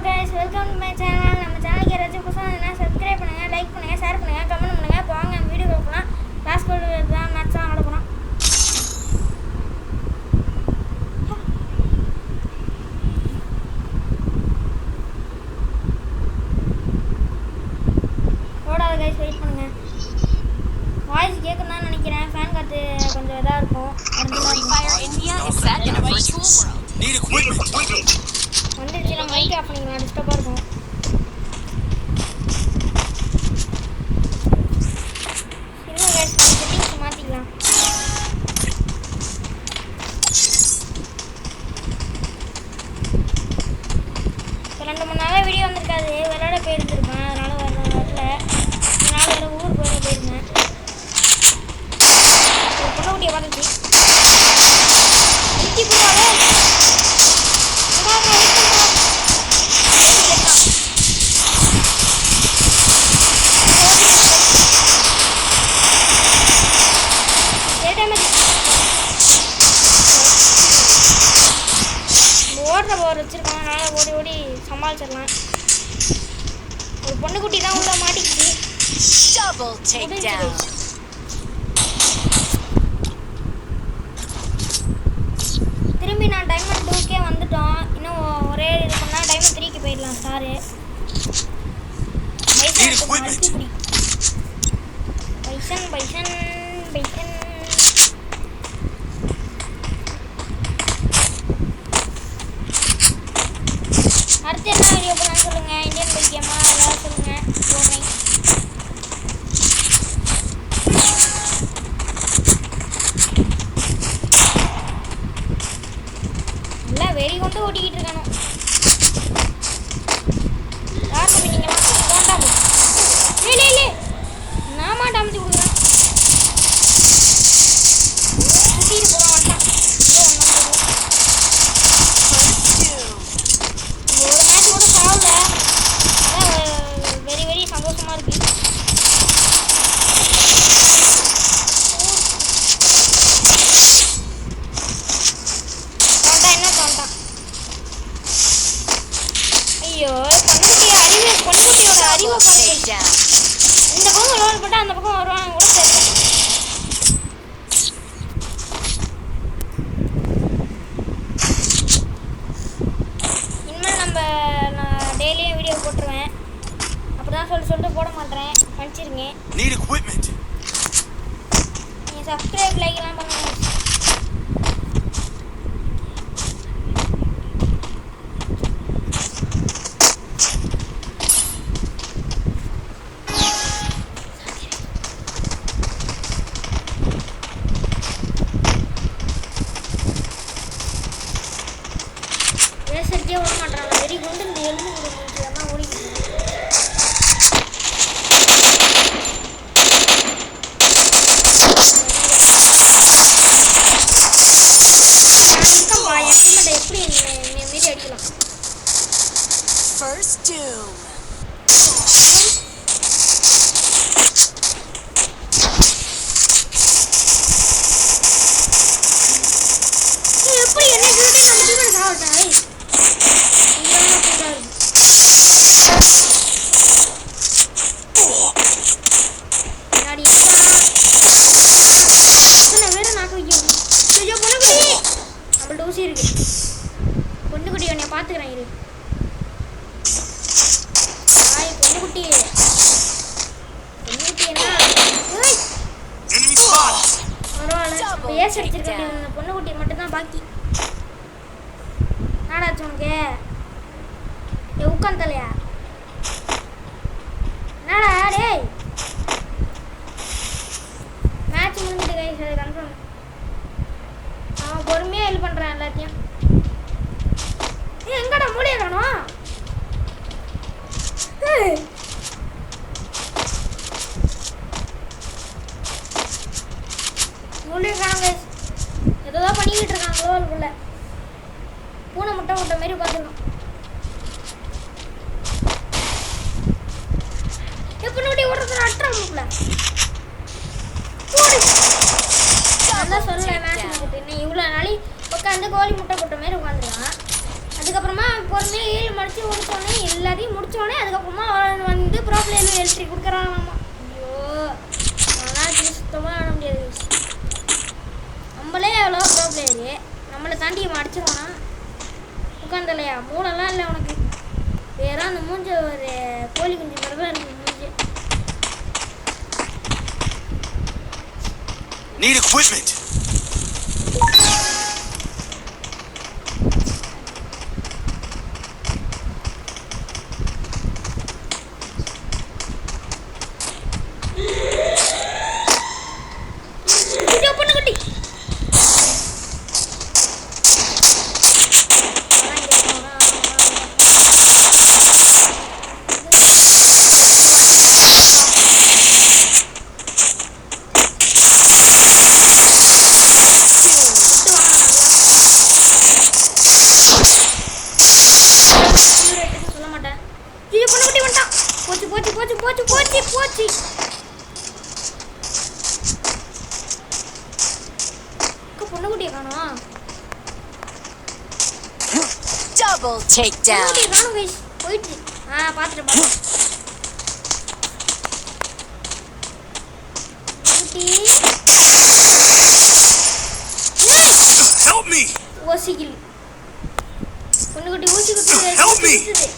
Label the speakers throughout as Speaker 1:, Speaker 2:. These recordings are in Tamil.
Speaker 1: guys, welcome to my channel. நம்ம சேனலுக்கு யாராச்சும் புதுசா இருந்தா subscribe பண்ணுங்க, லைக் பண்ணுங்க, ஷேர் பண்ணுங்க, கமெண்ட் பண்ணுங்க. போங்க வீடியோ போலாம். கிளாஸ் கோட் தான் மேட்ச் ஆட போறோம். ஓடாத guys, வெயிட் பண்ணுங்க. வாய்ஸ் கேக்குதான்னு நினைக்கிறேன். ஃபேன் காத்து கொஞ்சம் இதா இருக்கும்.
Speaker 2: Fire India is set in a virtual world.
Speaker 3: Need equipment.
Speaker 1: வந்துருச்சு. நம்ம மைக் ஆஃப் பண்ணிக்கலாம். டிஸ்டர்பா இருக்கும். இன்னும் guys செட்டிங்ஸ் மாத்திக்கலாம். ரெண்டு மூணு நாளா வீடியோ வந்திருக்காது. விளையாட போயிருந்துருக்கேன். அதனால வரல. இதனால வேற ஊர் போயிருந்தேன். ஒரு பொண்ணுக்குட்டியை பார்த்துச்சு. குட்டி போடுவாங்க. ஓடுற போர் வச்சிருக்கோம். அதனால ஓடி ஓடி சமாளிச்சிடலாம். ஒரு பொண்ணுக்குட்டி தான் உள்ள மாட்டிக்கிச்சு.
Speaker 2: Double takedown.
Speaker 1: திரும்பி நான் டைமண்ட் 2கே வந்துட்டோம். இன்னும் ஒரே இது பண்ணா டைமண்ட் 3க்கு போயிடலாம். சாரு பைசன் பைசன் பைசன் அடுத்து என்ன வீடியோ பண்ணலாம்னு சொல்லுங்க. இந்தியன் பைக் கேமா எல்லாம் சொல்லுங்க. போடுறேன். எல்லாம் வெறி கொண்டு ஓட்டிக்கிட்டு இருக்கானோ. யார் பண்ணீங்களா? வேண்டாம். இல்லை இல்லை நான் மாட்ட அமைச்சு கொடுக்குறேன். சுற்றிட்டு போகிறான் வந்துட்டான். ஒரு மேட்ச் கூட சாவல. அதான் வெரி வெரி சந்தோஷமாக இருக்கு. ஐயோ பொண்ணுக்குட்டியோட அறிவை பார்த்து இந்த பக்கம் லோன் போட்டால் அந்த பக்கம் வருவாங்க கூட தெரியல. இனிமேல் நான் டெய்லியும் வீடியோ போட்டுருவேன். அப்படிதான் சொல்லிட்டு போட மாட்டேன். மன்னிச்சிருங்க. நீங்கள் சப்ஸ்கிரைப் லைக்லாம் பண்ணுங்க. பேசுறதே விட மாட்டாங்க. வெறி கொண்டு இந்த எலும்பு தான் ஓடிக்கிட்டு எப்படி மீறி அடிக்கலாம்.
Speaker 2: First doom.
Speaker 1: எப்படி என்ன சொல்லிட்டு நம்ம டீம் சாவட்டாய். பொண்ணுக்குட்டி உன்னை பார்த்துக்கிறேன். இரு பொண்ணுக்குட்டி என்ன பரவாயில்ல. ஏஸ் அடிச்சிருக்கேன். இந்த பொண்ணுக்குட்டி மட்டும்தான் பாக்கி. நாடாச்சு உனக்கு உட்காந்தலையா? என்னடா டேய் மேட்ச் முடிஞ்சிட்டு கைஸ். அது கன்ஃபார்ம். அவன் பொறுமையாக ஹெல்ப் பண்ணுறான் எல்லாத்தையும். எங்கடா மூளையை காணோம்? மூளையை காணும் கைஸ். ஏதோ பண்ணிக்கிட்டு இருக்கான் குளோவலுக்குள்ள. பூனை முட்டை விட்ட மாதிரி உட்காந்துருக்கான். எப்படி ஓடுறது அட்டுறாமுக்குள்ள அதான் சொல்ல மேட்ச் முடிஞ்சிட்டு. இன்னும் இவ்வளோ நாளி உட்காந்து கோழி முட்டை போட்ட மாதிரி உட்காந்துருக்கான். அதுக்கப்புறமா பொறுமையாக 7 முடிச்சு முடிச்சோடனே எல்லாத்தையும் முடிச்சோடனே அதுக்கப்புறமா அவன் வந்து ப்ரோ பிளேயர் என்ட்ரி கொடுக்குறானாமா. ஐயோ அதனால் சுத்தமாக ஆட முடியாது. நம்மளே எவ்வளோ ப்ரோ பிளேயரு நம்மளை தாண்டி அடிச்சிருவானா உட்காந்துலையா மூளைலாம் இல்லை உனக்கு. வேற அந்த மூஞ்ச ஒரு கோழி குஞ்சு மாதிரி தான் இருக்கு மூஞ்சி.
Speaker 3: Need equipment.
Speaker 1: போச்சு. பொண்ணுக்குட்டியை காணோம்.
Speaker 2: Double takedown.
Speaker 1: காணும் கைஸ் போயிடுச்சு. பார்த்துட்டு
Speaker 3: Help me.
Speaker 1: ஓசிக்கில் பொண்ணுக்குட்டி ஊசி
Speaker 3: Help me.
Speaker 1: குத்துது.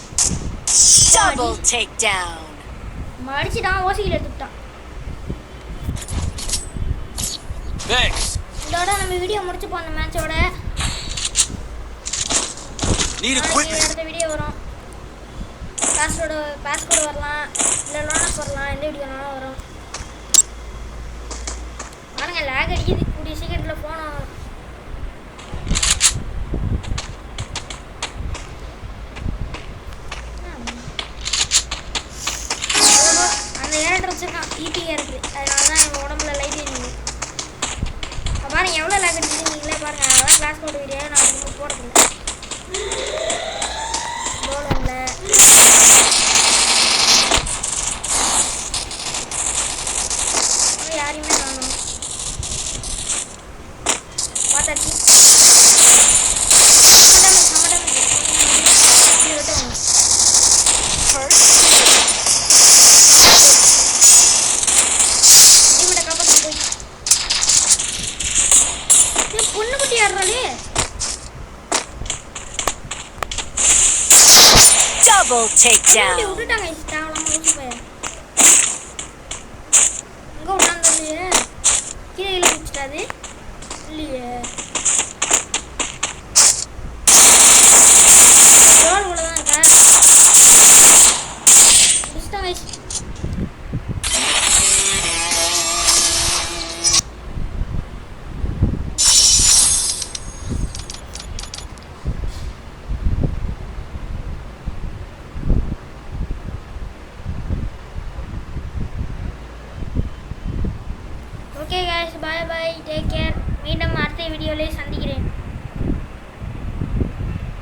Speaker 2: Double takedown.
Speaker 1: மடிச்சிட்டான் ஓசிக்கில் எடுத்துட்டான்.
Speaker 3: Thanks.
Speaker 1: இதோட நம்ம வீடியோ முடிச்சுப்போம். அந்த மேட்சோட
Speaker 3: Need equipment.
Speaker 1: அடுத்த வீடியோ வரும். பாஸ்கோடு வரலாம், இல்லை லோனஸ் வரலாம், எந்த வீடியோனாலும் வரும். பாருங்க லேக் அடிக்குது. கூடிய சீக்கிரத்தில் ஃபோன் அந்த ஏரட்டர் வச்சிருக்கான். ஈபியாக இருக்குது. அதனால தான் எங்கள் உடம்புல லைட் எரியுது. பாருங்க எவ்வளோ லேக் அடிக்குது நீங்களே பாருங்க. அதான் கிளாஸ் கோட் வீடியோ நான் உங்களுக்கு போடுறதில்லை. யாரையுமே காணும். பார்த்தாச்சு. பொண்ணுக்குட்டி ஆடுறாளே.
Speaker 2: Double takedown.
Speaker 1: விட்டுட்டாங்க இஷ்டம் ஊசி போய எங்கே விட்டான்னு இல்லையே. கீழே குடிச்சிட்டாது இல்லையே. ரோல் கூட தான் இருக்கா. இஷ்டம் கைஸ். ஓகே गाइस, பாய் பாய், டேக் கேர். மீண்டும் அடுத்த வீடியோவில் சந்திக்கிறேன்.